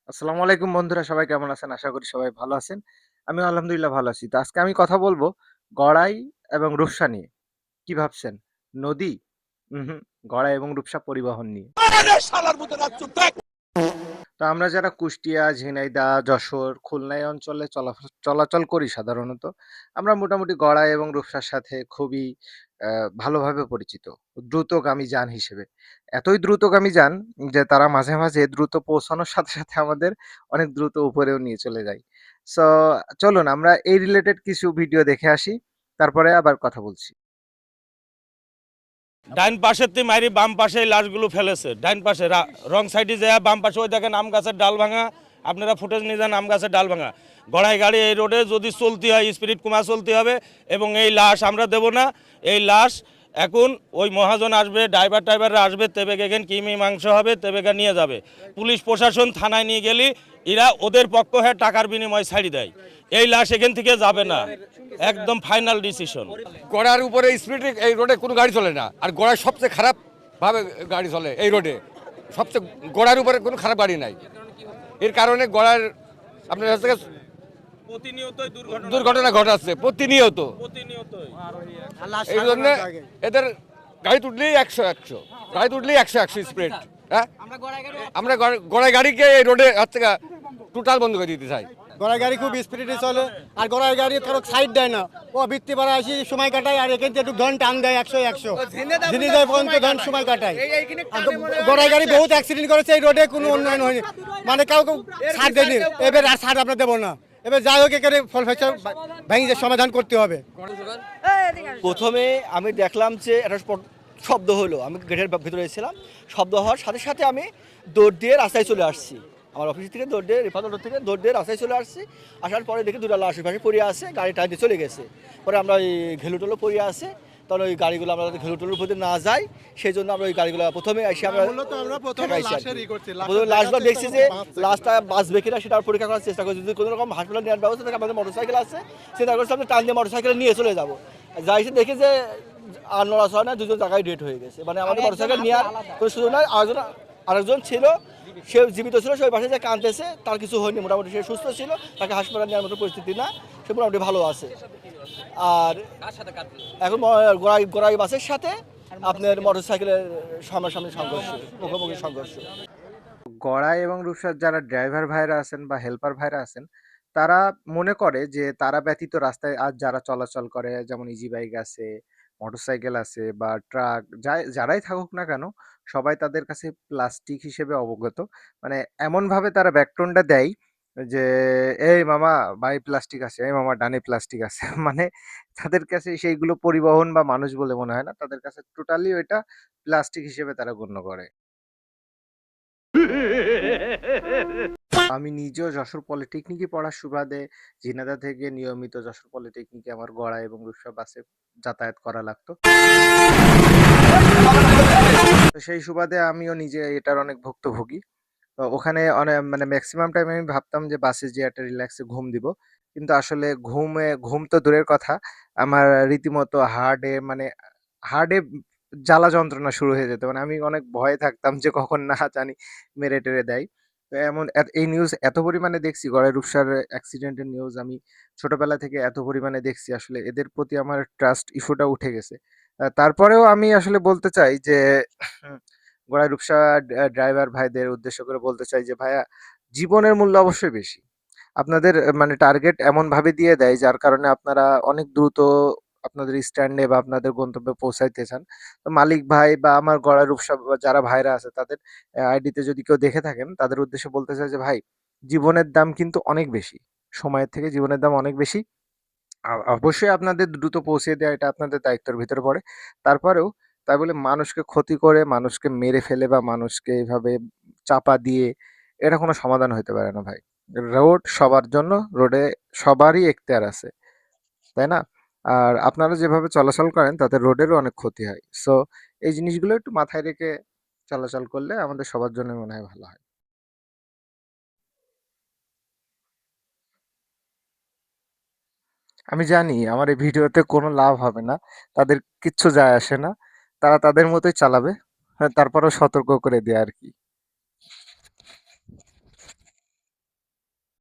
আসসালামু আলাইকুম বন্ধুরা, সবাই কেমন আছেন? আশা করি সবাই ভালো আছেন। আমিও আলহামদুলিল্লাহ ভালো আছি। তো আজকে আমি কথা বলব গড়াই এবং রূপসা নিয়ে। কি ভাবছেন? নদী? উহু, গড়াই এবং রূপসা পরিবহন নিয়ে। তো আমরা যারা কুষ্টিয়া, ঝিনাইদহ, যশোর, খুলনা এই অঞ্চলে চলাচল করি সাধারণত, আমরা মোটামুটি গড়াই এবং রূপসার সাথে খুবই ভালোভাবে পরিচিত। দ্রুতগামী যান হিসেবে। এতই দ্রুতগামী যান যে তারা মাঝে, মাঝে দ্রুত পৌঁছানোর সাথে, সাথে আমাদের অনেক দ্রুত উপরেও নিয়ে চলে যায়। সো চলুন আমরা এই রিলেটেড কিছু ভিডিও দেখে আসি। তারপরে আবার কথা বলছি। ডাইন পাশের তে মারি বাম পাশে এই লাশগুলো ফেলেছে। ডাইন পাশে রং সাইডে যায়, বাম পাশে ওই দেখেন আম গাছের ডাল ভাঙা। আপনারা ফুটেজ নিয়ে যান, আম গাছের ডাল ভাঙা। গড়াই গাড়ি এই রোডে যদি চলতে হয় স্পিরিট কমা চলতে হবে, এবং এই লাশ আমরা দেব না। এই লাশ এখন ওই মহাজন আসবে, ড্রাইভাররা আসবে, তেবেগে গেন কিমি মাংস হবে, তেবেগা নিয়ে যাবে। পুলিশ প্রশাসন থানায় নিয়ে গেলে এরা ওদের পক্ষ হয়ে টাকার বিনিময়ে ছাড়ি দেয়। এই লাশ এখান থেকে যাবে না, একদম ফাইনাল ডিসিশন। গড়ার উপরে স্পিডে এই রোডে কোনো গাড়ি চলে না, আর গড়ায় সবচেয়ে খারাপ ভাবে গাড়ি চলে এই রোডে। সবচেয়ে গড়ার উপরে কোনো খারাপ গাড়ি নাই। এর কারণে গড়ার আপনার কাছ থেকে প্রতিনিয়তই দুর্ঘটনা ঘটাচ্ছে প্রতিনিয়ত। প্রতিনিয়তই এই জন্য এদের গাড়ি তুললেই 100 গাড়ি তুললেই 100 স্পিড। হ্যাঁ, আমরা গড়াই গাড়িকে এই রোডে হাত থেকে টোটাল বন্ধ করে দিতে চাই। গড়াই গাড়ি খুব স্পিডে চলে, আর গড়াই গাড়ি কারো সাইড দেয় না। ও বৃত্তি পাড়া আসি সময় কাটায়, আর এখান থেকে একটু ধন টান দেয় 100 ঝিনিদায় পর্যন্ত ধন সময় কাটায়। গড়াই গাড়ি বহুত অ্যাক্সিডেন্ট করেছে এই রোডে, কোনো উন্নয়ন হয়নি, মানে কাউকে ছাড় দেয়নি। এবার আর ছাড় আমরা দেবো না। এবার যাই হোক এখানে ফল ফেসার ভেঙে সমাধান করতে হবে। প্রথমে আমি দেখলাম যে একটা শব্দ হলো, আমি গেটের ভিতরে ছিলাম। শব্দ হওয়ার সাথে সাথে আমি দৌড় দিয়ে রাস্তায় চলে আসছি। আমার অফিস থেকে দৌড় দিয়ে, রিফাত রোড থেকে দৌড় দিয়ে রাস্তায় চলে আসছি। আসার পরে দেখি দুটো লাশ পাশে পড়ে আছে, গাড়ি টাইম দিয়ে চলে গেছে। পরে আমরা ওই ঘেলুটলো পড়ে আছে, তখন ওই গাড়িগুলো আমরা ঘেলুটলোর উপরে না যাই, সেই জন্য আমরা ওই গাড়িগুলো প্রথমে এসে আমরা লাশগুলো দেখছি যে লাশটা বাঁচবে কিনা সেটা পরীক্ষা করার চেষ্টা করছি। যদি কোনো রকম হাসপাতাল নেওয়ার ব্যবস্থা থাকে, আমাদের মোটরসাইকেল আছে, সেটা করছি আমরা টান দিয়ে মোটরসাইকেল নিয়ে চলে যাবো। যাই এসে দেখি যে আর নড়াচড়া না, দুজন জায়গায় ডেট হয়ে গেছে। মানে আমাদের মোটরসাইকেল নেওয়ার কোনো সুযোগ নয়। আরেকজন ছিল, সে জীবিত ছিল, সে ওই পাশে যে কাঁদতেছে, তার কিছু হয়নি, মোটামুটি সে সুস্থ ছিল, তাকে হাসপাতাল নেওয়ার মতো পরিস্থিতি না, সে মোটামুটি ভালো আছে। আর এখন গড়াই বাসের সাথে আপনার মোটরসাইকেলের সামনাসামনি সংঘর্ষ, মুখোমুখি সংঘর্ষ। গড়াই এবং রূপসার যারা ড্রাইভার ভাইরা আছেন বা হেল্পার ভাইরা আছেন, তারা মনে করে যে তারা ব্যতীত রাস্তায় আর যারা চলাচল করে, যেমন ইজি বাইক আছে, মোটরসাইকেল আছে বা ট্রাক, যারাই থাকুক না কেন, সবাই তাদের কাছে প্লাস্টিক হিসেবে অবগত। মানে এমনভাবে তারা ব্যাকটোনটা দেয় যে, "এই মামা বাঁয়ে প্লাস্টিক আছে, এই মামা ডানে প্লাস্টিক আছে।" মানে তাদের কাছে সেইগুলো পরিবহন বা মানুষ বলে মনে হয় না। তাদের কাছে টোটালি ওইটা প্লাস্টিক হিসেবে তারা গণ্য করে। আমি নিজেও যশোর পলিটেকনিকে পড়ার সুবাদে ঝিনাইদহ থেকে নিয়মিত যশোর পলিটেকনিকে আমার গড়াই এবং রূপসা বাসে যাতায়াত করা লাগতো। তো সেই সুবাদে আমিও নিজে এটার অনেক ভুক্তভোগী। তো ওখানে মানে মেক্সিমাম টাইম আমি ভাবতাম যে বাসে যেয়ে একটা রিল্যাক্সে ঘুম দিব। কিন্তু আসলে ঘুম তো দূরের কথা, আমার রীতিমতো হার্ডে জ্বালা যন্ত্রণা শুরু হয়ে যেত। মানে আমি অনেক ভয়ে থাকতাম যে কখন না জানি মেরে-টেরে দেয়। তো এই নিউজ এত পরিমাণে দেখছি, গড়াই রূপসার অ্যাক্সিডেন্টের নিউজ আমি ছোটবেলা থেকে এত পরিমাণে দেখছি, আসলে এদের প্রতি আমার ট্রাস্ট ইস্যুটা উঠে গেছে। তারপরেও আমি আসলে বলতে চাই যে গড়াই রূপসা ড্রাইভার ভাইদের উদ্দেশ্য করে বলতে চাই যে, "ভাইয়া, জীবনের মূল্য অবশ্যই বেশি। আপনাদের মানে টার্গেট এমনভাবে দিয়ে দেয় যার কারণে আপনারা অনেক দ্রুত আপনাদের স্ট্যান্ডে বা আপনাদের গন্তব্যে পৌঁছাইতে চান। তো মালিক ভাই বা আমার গড়াই রূপসা যারা ভাইরা আছে তাদের আইডিতে যদি কেউ দেখে থাকেন, তাদের উদ্দেশ্যে বলতে চাই যে, ভাই, জীবনের দাম কিন্তু অনেক বেশি। সময়ের থেকে জীবনের দাম অনেক বেশি। অবশ্যই আপনাদের দ্রুত পৌঁছে দেওয়া এটা আপনাদের দায়িত্বের ভিতরে পড়ে। তারপরেও তাই বলে মানুষকে ক্ষতি করে, মানুষকে মেরে ফেলে বা মানুষকে এভাবে চাপা দিয়ে এটা কোনো সমাধান হইতে পারে না ভাই। রোড সবার জন্য, রোডে সবারই এখতিয়ার আছে। তাই না? আর আপনারা যেভাবে চলাচল করেন তাতে রোডেরও অনেক ক্ষতি হয়। সো এই জিনিসগুলো একটু মাথায় রেখে চলাচল করলে আমাদের সবার জন্যই মনে হয় ভালো হয়। আমি জানি আমার এই ভিডিওতে কোনো লাভ হবে না। তাদের কিচ্ছু যায় আসে না। তারা তাদের মতোই চালাবে। হ্যাঁ, তারপরেও সতর্ক করে দেয়া আরকি।